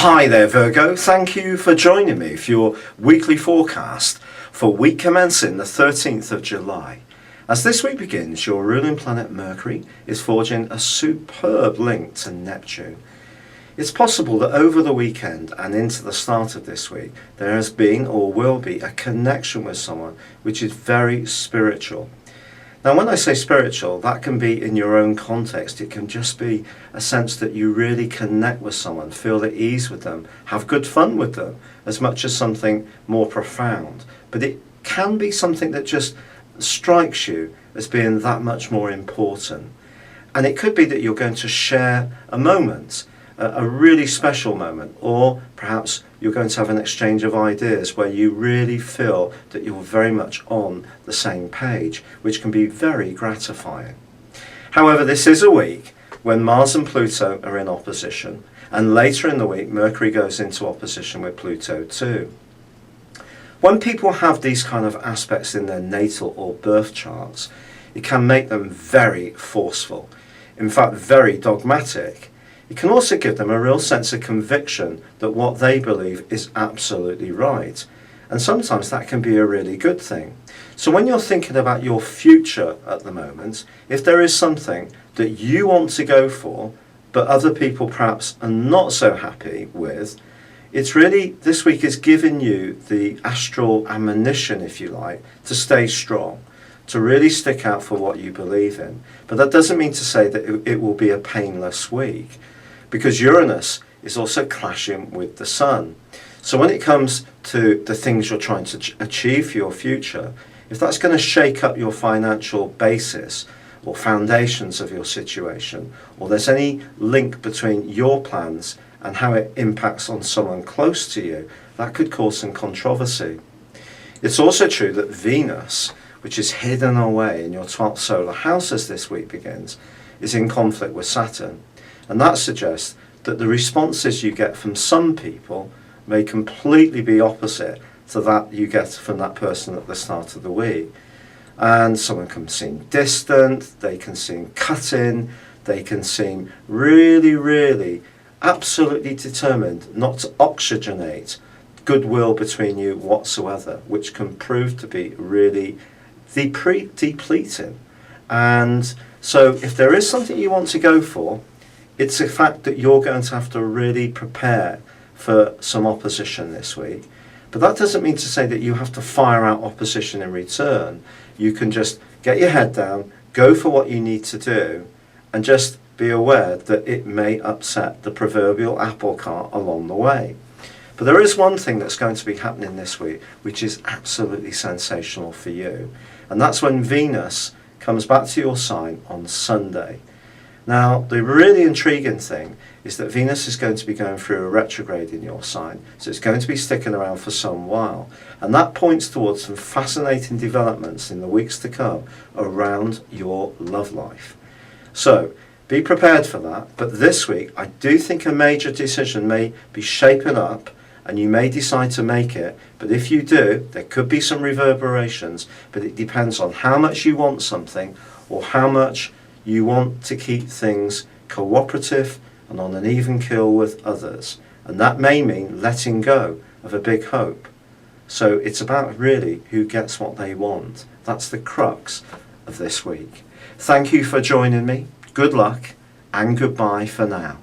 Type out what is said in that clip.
Hi there, Virgo. Thank you for joining me for your weekly forecast for week commencing the 13th of July. As this week begins, your ruling planet Mercury is forging a superb link to Neptune. It's possible that over the weekend and into the start of this week, there has been or will be a connection with someone which is very spiritual. Now, when I say spiritual, that can be in your own context. It can just be a sense that you really connect with someone, feel at ease with them, have good fun with them, as much as something more profound. But it can be something that just strikes you as being that much more important. And it could be that you're going to share a moment, a really special moment, or perhaps you're going to have an exchange of ideas where you really feel that you're very much on the same page, which can be very gratifying. However, this is a week when Mars and Pluto are in opposition, and later in the week Mercury goes into opposition with Pluto too. When people have these kind of aspects in their natal or birth charts, it can make them very forceful, in fact very dogmatic. It can also give them a real sense of conviction that what they believe is absolutely right. And sometimes that can be a really good thing. So when you're thinking about your future at the moment, if there is something that you want to go for, but other people perhaps are not so happy with, it's really, this week is giving you the astral ammunition, if you like, to stay strong, to really stick out for what you believe in. But that doesn't mean to say that it will be a painless week, because Uranus is also clashing with the Sun. So when it comes to the things you're trying to achieve for your future, if that's going to shake up your financial basis or foundations of your situation, or there's any link between your plans and how it impacts on someone close to you, that could cause some controversy. It's also true that Venus, which is hidden away in your 12th solar house as this week begins, is in conflict with Saturn. And that suggests that the responses you get from some people may completely be opposite to that you get from that person at the start of the week. And someone can seem distant, they can seem cutting, they can seem really, absolutely determined not to oxygenate goodwill between you whatsoever, which can prove to be really depleting. And so if there is something you want to go for, it's a fact that you're going to have to really prepare for some opposition this week. But that doesn't mean to say that you have to fire out opposition in return. You can just get your head down, go for what you need to do, and just be aware that it may upset the proverbial apple cart along the way. But there is one thing that's going to be happening this week, which is absolutely sensational for you. And that's when Venus comes back to your sign on Sunday. Now, the really intriguing thing is that Venus is going to be going through a retrograde in your sign, so it's going to be sticking around for some while. And that points towards some fascinating developments in the weeks to come around your love life. So, be prepared for that. But this week, I do think a major decision may be shaping up, and you may decide to make it. But if you do, there could be some reverberations, but it depends on how much you want something or how much you want to keep things cooperative and on an even keel with others. And that may mean letting go of a big hope. So it's about really who gets what they want. That's the crux of this week. Thank you for joining me. Good luck and goodbye for now.